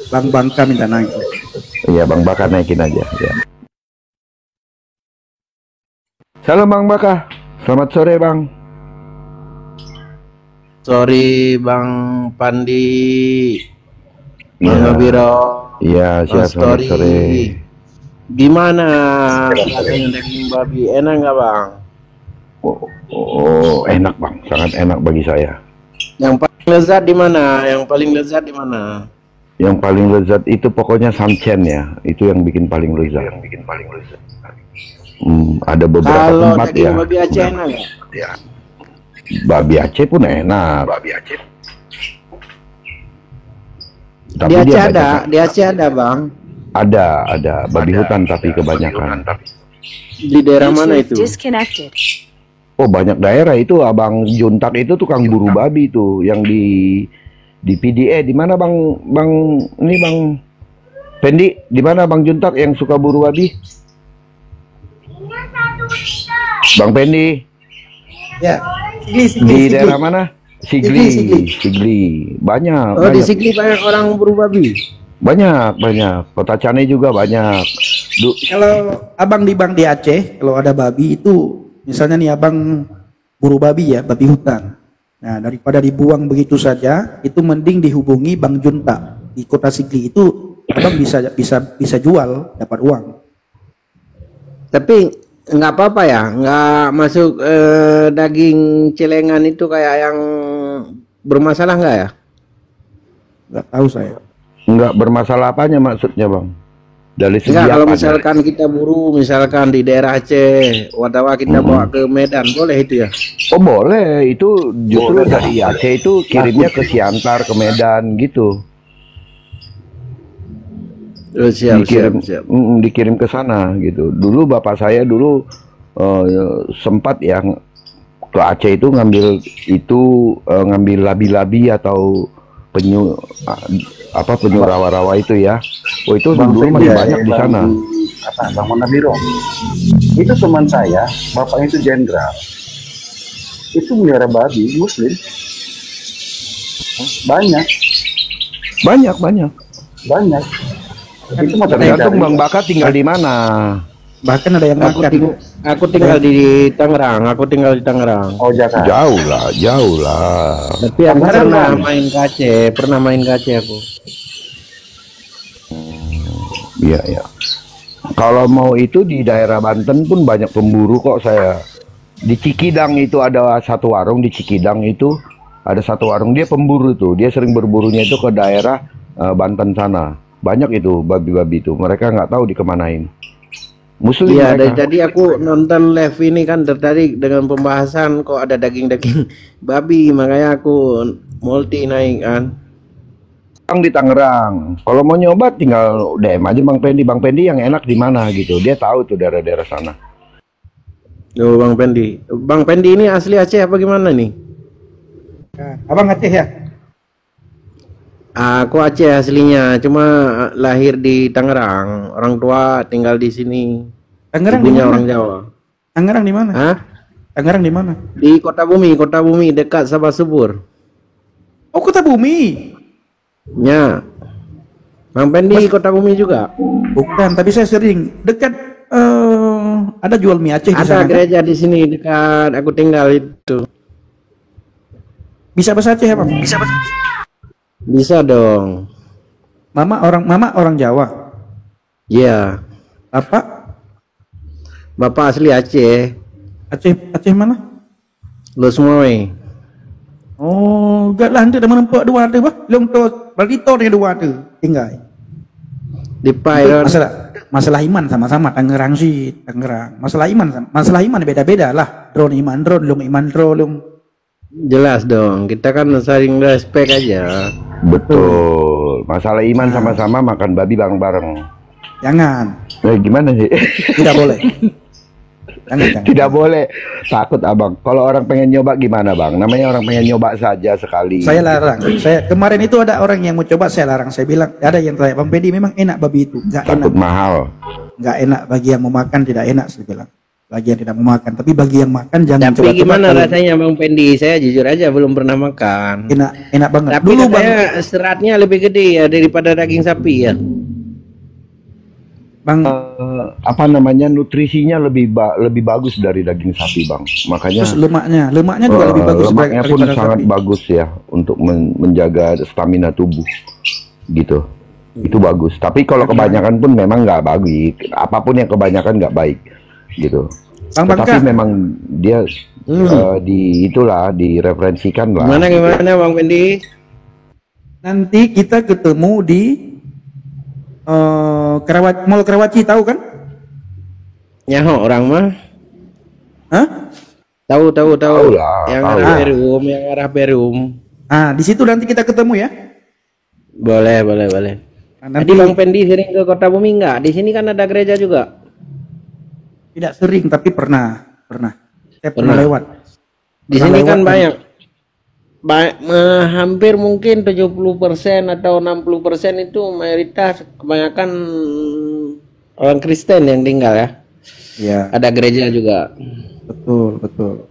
Bang Bangka minta naik. Iya, Bang Baka naikin aja. Ya. Salam Bang Baka. Selamat sore Bang. Sorry Bang Pandi, Bang Iya. Abiro, Iya, siap. Selamat Story. sore. Gimana rasanya daging babi? Enak nggak Bang? Oh, enak Bang. Sangat enak bagi saya. Yang paling lezat di mana? Yang paling lezat di mana? Yang paling lezat itu pokoknya samcen ya. Itu yang bikin paling lezat. Ada beberapa Kalau tempat daging ya. babi Aceh enak nggak? Babi Aceh pun enak. Tapi Di Aceh dia ada, banyak- di Aceh ada Bang. ada babi hutan tapi kebanyakan. Di daerah mana itu? Disconnected. Oh, banyak daerah itu. Abang Juntak itu tukang buru babi tuh yang di PDE. Di mana Bang ini Bang Pendi? Di mana Bang Juntak yang suka buru babi? Bang Pendi, Ya. di daerah mana? Sigli. Sigli. Banyak. Oh di banyak. Sigli banyak orang buru babi. Banyak. Kota Cane juga banyak. Kalau abang di Aceh, kalau ada babi itu, misalnya nih abang buru babi ya, babi hutan. Nah, daripada dibuang begitu saja, itu mending dihubungi Bang Junta di Kota Sigli itu, abang bisa jual, dapat uang. Tapi nggak apa-apa ya, nggak masuk daging celengan itu kayak yang bermasalah nggak ya? Nggak tahu saya. Nggak bermasalah apanya maksudnya Bang? Dari segi Enggak, kalau apa? misalkan kita buru, misalkan di daerah Aceh, Wadawa kita bawa ke Medan, boleh itu ya? Oh boleh, itu justru dari Aceh itu kirimnya ke Siantar, ke Medan gitu. Oh, siap. Dikirim ke sana gitu. Dulu bapak saya sempat yang ke Aceh itu ngambil labi-labi atau penyu rawa-rawa itu ya. Oh itu dulu masih banyak di sana. Bang Monabiro. Itu teman saya, bapaknya itu jenderal. Itu melihara babi Muslim. Banyak. Itu mah Tergantung Bang Baka tinggal di mana. Bahkan ada yang makan. Aku tinggal di Tangerang, Oh, Jakarta. Jauh lah. Tapi aku pernah main ke Aceh aku. Iya. Kalau mau itu di daerah Banten pun banyak pemburu kok saya. Di Cikidang itu ada satu warung di Cikidang itu ada satu warung dia pemburu tuh. Dia sering berburunya itu ke daerah Banten sana. Banyak itu babi-babi itu. Mereka nggak tahu dikemanain. Muslim Iya, dari mereka. tadi aku nonton live ini kan tertarik dengan pembahasan kok ada daging-daging babi, makanya aku multi naik kan. Bang di Tangerang. Kalau mau nyoba tinggal DM aja Bang Pendi. Bang Pendi yang enak di mana gitu. Dia tahu tuh daerah-daerah sana. Oh, Bang Pendi. Bang Pendi ini asli Aceh apa gimana nih? Abang Aceh ya? Aku Aceh aslinya, cuma lahir di Tangerang. Orang tua tinggal di sini. Tangerang di Ibunya mana? orang Jawa. Tangerang di mana? Hah? Tangerang di mana? Di Kota Bumi dekat Sabah Subur. Oh, Kota Bumi. Ya. Bang Pendi Kota Bumi juga. Bukan, tapi saya sering dekat ada jual mie Aceh di Ada sana. Kan? gereja di sini dekat aku tinggal itu. Bisa bahasa Aceh ya, Bang? Bisa dong. Mama orang Jawa. Iya. Bapak asli Aceh. Aceh mana? Losmoy. Oh, gak lah nanti dah menempat dua ada bah. Long tu balito ni dua ada. Tinggal. Di Pai. Masalah iman sama-sama Tangerang sih, Tangerang. Masalah iman beda-beda lah. Drone iman drone. Jelas dong. Kita kan saling respect aja. Betul. Masalah iman sama-sama makan babi bareng-bareng. Jangan. Gimana sih? Tidak boleh. Jangan. Tidak boleh. Takut abang. Kalau orang pengen nyoba gimana bang? Namanya orang pengen nyoba saja sekali. Saya larang. Kemarin itu ada orang yang mau coba, saya larang. Saya bilang ada yang tanya, Bang Pedi memang enak babi itu. Nggak Takut enak. mahal. Nggak enak bagi yang mau makan, tidak enak saya bilang. bagi yang tidak mau makan. Tapi bagi yang makan jangan Tapi coba-coba. gimana Kalau rasanya Bang Pendi? Saya jujur aja belum pernah makan. enak banget. Tapi Dulu Bang, katanya seratnya lebih gede ya daripada daging sapi ya. Bang, Apa namanya, nutrisinya lebih bagus dari daging sapi, Bang. Makanya terus lemaknya juga lebih bagus lemaknya pun daripada sangat sapi. bagus ya untuk menjaga stamina tubuh gitu. Itu bagus. Tapi kalau kebanyakan pun memang nggak baik. Apapun yang kebanyakan nggak baik gitu. Bang Tetapi Bangka, memang dia direferensikan lah. Gimana Bang Pendi? nanti kita ketemu di Mall Karawaci, tahu kan? Nyaho orang mah. Hah? Tahu. Tahu lah, Yang tahu arah lah. Perum, yang arah Perum. Ah, di situ nanti kita ketemu ya. Boleh. Nah, Tadi Bang Pendi sering ke Kota Bumi nggak? Di sini kan ada gereja juga. tidak sering tapi pernah. Saya pernah Pernah. lewat. Di Pernah sini lewat kan dan- hampir mungkin 70% atau 60% itu mayoritas kebanyakan orang Kristen yang tinggal ya. Iya, Ada gereja juga. betul.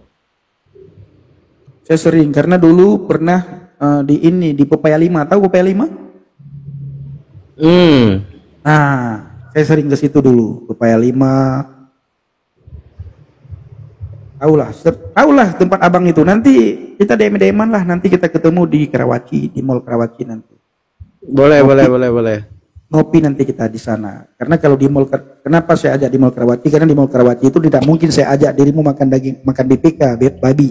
Saya sering karena dulu pernah di Pepaya 5, tahu Pepaya 5? Nah, saya sering ke situ dulu, Pepaya 5. Tahulah tempat abang itu. Nanti kita DM-an lah, nanti kita ketemu di Karawaci, di Mall Karawaci nanti. Boleh. Ngopi nanti kita di sana. Karena kalau di kenapa saya ajak di Mall Karawaci? Karena di Mall Karawaci itu tidak mungkin saya ajak dirimu makan daging, makan BPK, babi.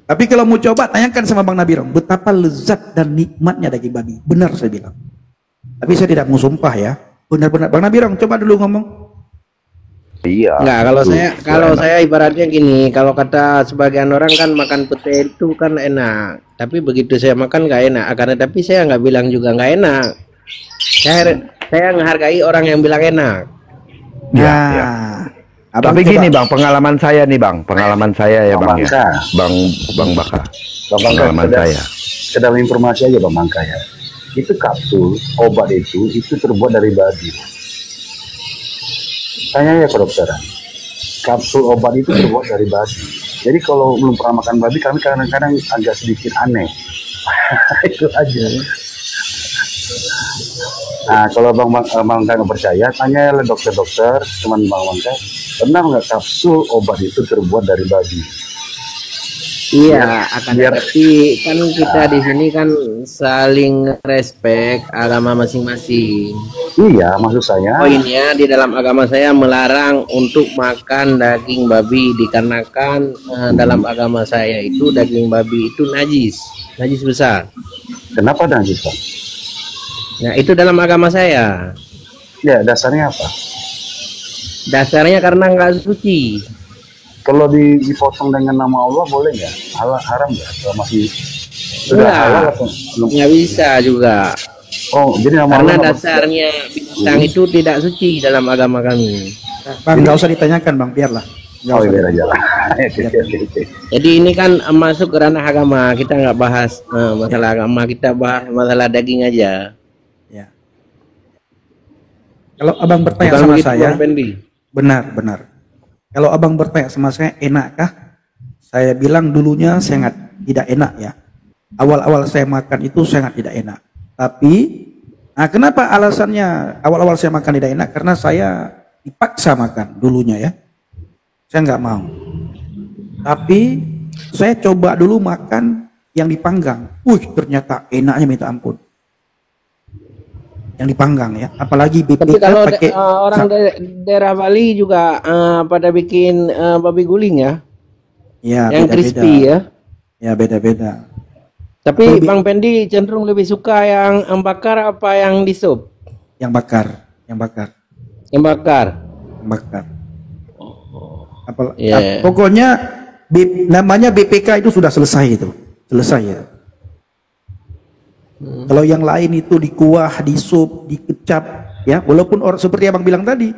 Tapi kalau mau coba, tanyakan sama Bang Nabirong, betapa lezat dan nikmatnya daging babi. Benar saya bilang. Tapi saya tidak mau sumpah ya. Benar-benar. Bang Nabirong, coba dulu ngomong. Iya. Enggak, kalau enak. saya ibaratnya gini, kalau kata sebagian orang kan makan pete itu kan enak, tapi begitu saya makan nggak enak. Tapi saya nggak bilang juga nggak enak. Saya menghargai orang yang bilang enak. Iya, Nah, iya. abang Tapi coba. gini Bang, pengalaman saya ya Bang Bang ya. Bangka. Bang Baka. Bang Bangka, Pengalaman saya. sekedar informasi aja Bang Bangka ya. Itu kapsul obat itu terbuat dari babi. Tanya ya ke dokteran. Kapsul obat itu terbuat dari babi. Jadi kalau belum pernah makan babi, kami kadang-kadang agak sedikit aneh. Itu aja. Nah, kalau Bang Bangka nggak percaya, tanya lah dokter-dokter, teman Bang Bangka, benar nggak kapsul obat itu terbuat dari babi? Iya, akan biar- tapi kan kita di sini kan saling respect agama masing-masing. Iya, maksud saya. Poinnya di dalam agama saya melarang untuk makan daging babi dikarenakan dalam agama saya itu daging babi itu najis besar. Kenapa najis, Pak? Nah, itu dalam agama saya. Ya, dasarnya apa? Dasarnya karena nggak suci. Kalau dipotong dengan nama Allah boleh nggak? Haram nggak? Kalau masih sudah Enggak. halal atau belum? Nggak bisa juga. Oh, jadi nama Karena Allah nggak- dasarnya binatang itu tidak suci dalam agama kami. Bang, nggak usah ditanyakan Bang, biarlah. Nggak Oh, usah. biar aja lah. Oke. Jadi ini kan masuk ke ranah agama. Kita nggak bahas masalah agama, kita bahas masalah daging aja. Ya. Kalau abang bertanya Bukan sama begitu, saya, Bang Pendi. benar. Kalau abang bertanya sama saya, enakkah? Saya bilang dulunya sangat tidak enak ya. Awal-awal saya makan itu sangat tidak enak. Tapi, kenapa alasannya awal-awal saya makan tidak enak? Karena saya dipaksa makan dulunya ya. Saya nggak mau. Tapi saya coba dulu makan yang dipanggang. Ternyata enaknya minta ampun. Yang dipanggang ya, apalagi Tapi BPK kalau pakai orang daerah Bali juga pada bikin babi guling ya, ya yang beda-beda. crispy ya. Ya beda-beda. Tapi Lebih- Bang Pendi cenderung lebih suka yang bakar apa yang di sup? Yang bakar. Yang bakar. Iya. Pokoknya namanya BPK itu sudah selesai itu, selesai ya. Kalau yang lain itu dikuah, disup, dikecap, ya walaupun seperti abang bilang tadi,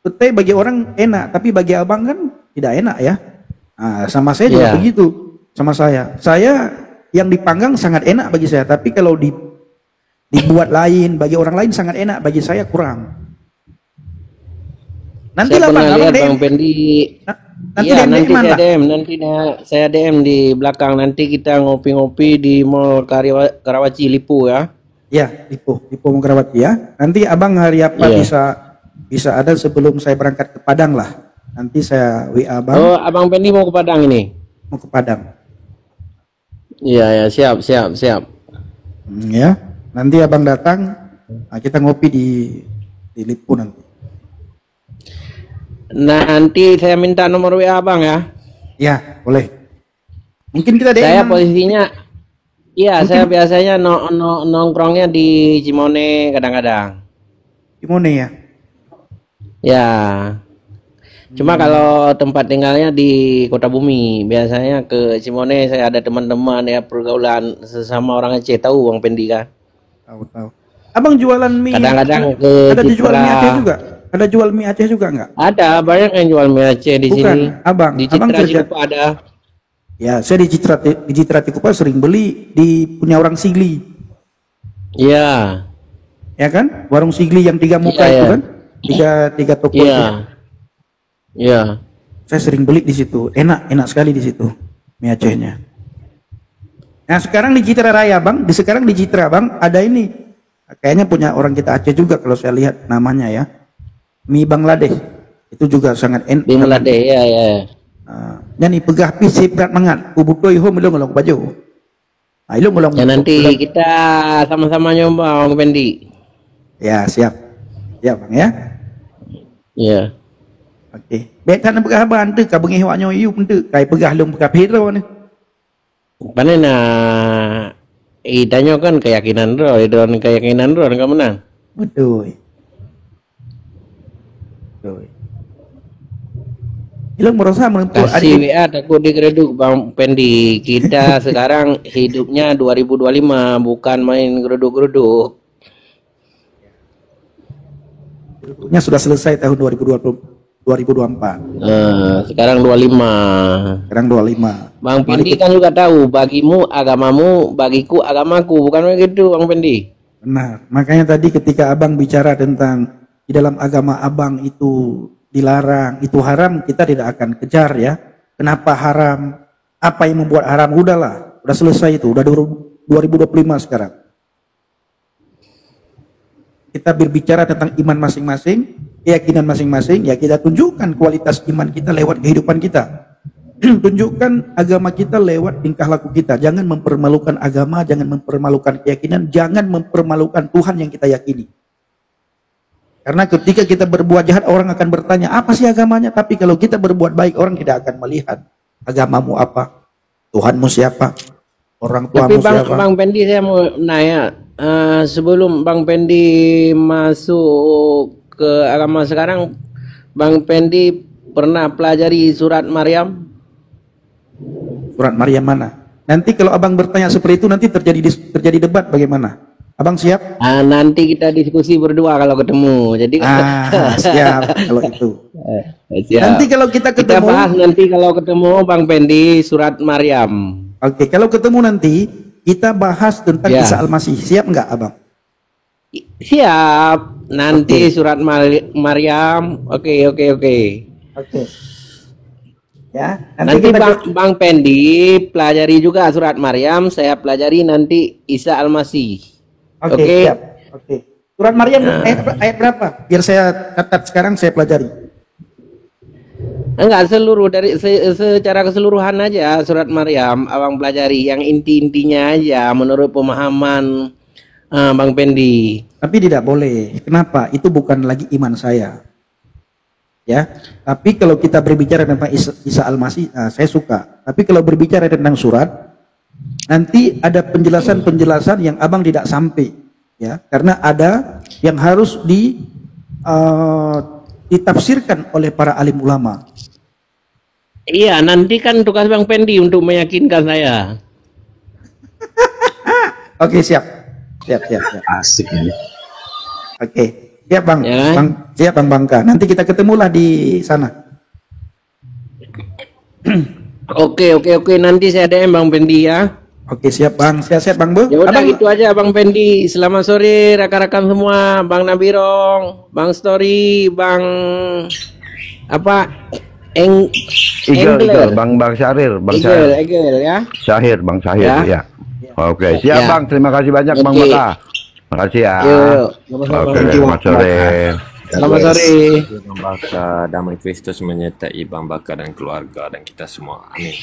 pete bagi orang enak, tapi bagi abang kan tidak enak ya. Sama saya juga Iya. begitu, sama saya. Saya yang dipanggang sangat enak bagi saya, tapi kalau dibuat lain bagi orang lain sangat enak, bagi saya kurang. Nanti Saya lah bang, pernah abang lihat DM. Bang Pendi. Nanti Iya, DM nanti mana? saya DM, saya DM di belakang. Nanti kita ngopi-ngopi di Mall Karawaci Lipo ya. Ya, Lipo Mengkerawati ya. Nanti abang hari apa Iya. bisa ada sebelum saya berangkat ke Padang lah. Nanti saya WA abang Oh, Abang Pendi mau ke Padang ini? mau ke Padang. Iya, ya, siap. Ya, nanti abang datang, nah, kita ngopi di Lipo nanti. Nanti saya minta nomor WA Abang ya. Ya, boleh. Mungkin kita DM. Saya Bang. posisinya, iya, saya biasanya nongkrongnya di Cimone kadang-kadang. Gimana ya? Ya. Cuma kalau tempat tinggalnya di Kota Bumi, biasanya ke Cimone saya ada teman-teman ya, pergaulan sesama orang Aceh, tahu Bang Pendi kan? Tahu. Abang jualan mie. Kadang-kadang ke Ada dijual mie Citra. Aceh juga? Ada jual mie Aceh juga enggak? Ada banyak yang jual mie Aceh di Bukan, sini. abang. Di Abang Citra kerja. juga ada. Ya, saya di Citra Tikupa sering beli di punya orang Sigli. Iya. Ya kan? Warung Sigli yang 3 muka Iya, itu iya. kan? Tiga toko itu. Iya. Iya. Saya sering beli di situ. Enak sekali di situ mie Acehnya. Nah, sekarang di Citra Raya, Bang. Sekarang di Citra, Bang, ada ini. Kayaknya punya orang kita Aceh juga kalau saya lihat namanya ya. Mie Bangladesh. Itu juga sangat enak. Di Melade, ya. Nyanyi pegah pi siprat mangat. Kubuko iho melong ngolong baju. Nah, ilong ngolong. Ya nanti kita sama-sama nyoba Bang Pendi. Ya, siap. Ya, Bang ya. Iya. Okey. Baik tan pegah ban tu ka bengi awak nyoyu pun tu. Kai pegah long pegah piro ni. Panen itanyo kan keyakinan roh, idon keyakinan roh kan menang. Betul. Ilong merasa menempuh Kasih WA takut digereduk Bang Pendi. Kita sekarang hidupnya 2025 bukan main geruduk-geruduk. adiknya sudah selesai tahun 2024. Sekarang 25. Sekarang 25. Bang Pendi kan juga tahu, bagimu agamamu, bagiku agamaku, bukan begitu Bang Pendi? Benar. Makanya tadi ketika abang bicara tentang di dalam agama abang itu dilarang, itu haram, kita tidak akan kejar ya. Kenapa haram? Apa yang membuat haram? Udahlah, udah selesai itu, udah 2025 sekarang. Kita berbicara tentang iman masing-masing, keyakinan masing-masing, ya kita tunjukkan kualitas iman kita lewat kehidupan kita. Tunjukkan agama kita lewat tingkah laku kita. Jangan mempermalukan agama, jangan mempermalukan keyakinan, jangan mempermalukan Tuhan yang kita yakini. Karena ketika kita berbuat jahat, orang akan bertanya, apa sih agamanya? Tapi kalau kita berbuat baik, orang tidak akan melihat agamamu apa, Tuhanmu siapa, orang Tapi tuamu siapa. Bang Pendi saya mau nanya, sebelum Bang Pendi masuk ke agama sekarang, Bang Pendi pernah pelajari surat Maryam? Surat Maryam mana? Nanti kalau abang bertanya seperti itu, nanti terjadi debat bagaimana? Abang siap? Nanti kita diskusi berdua kalau ketemu. Jadi Siap kalau itu. siap. Nanti kalau kita Kita ketemu, bahas nanti kalau ketemu Bang Pendi surat Maryam. oke, kalau ketemu nanti kita bahas tentang Ya. Isa Al-Masih. Siap enggak, abang? Siap. Nanti surat Maryam. Oke. Oke. Ya, Nanti kita Bang Pendi pelajari juga surat Maryam, saya pelajari nanti Isa Al-Masih. Oke, Oke. siap. Oke. Surat Maryam ayat berapa? Biar saya catat sekarang, saya pelajari. Enggak seluruh dari secara keseluruhan aja surat Maryam abang pelajari yang inti-intinya aja menurut pemahaman Bang Pendi. Tapi tidak boleh. Kenapa? Itu bukan lagi iman saya. Ya. Tapi kalau kita berbicara tentang Isa Al-Masih, saya suka. Tapi kalau berbicara tentang surat, nanti ada penjelasan-penjelasan yang abang tidak sampai, ya, karena ada yang harus ditafsirkan oleh para alim ulama. Iya, nanti kan tugas Bang Pendi untuk meyakinkan saya. Oke, siap. Asik ini. Oke, siap bang. Ya kan? Bang, siap bang Bangka. Nanti kita ketemulah di sana. Oke, nanti saya DM Bang Pendi ya. Oke, siap bang. Siap bang Bu. Ya udah Abang, gitu aja Bang Pendi. Selamat sore rekan-rekan semua, Bang Nabirong, Bang Story, Bang apa eng Igel, Bang Syahrir, Egel ya. Syahir, Bang Syahir, Ya. ya. Oke, siap Ya. Bang. Terima kasih banyak Bang Oke. Baka. Makasih ya. Yuk. Oke, selamat sore. Selamat sore. Bang Baka, damai Kristus menyertai Bang Baka dan keluarga dan kita semua. Amin.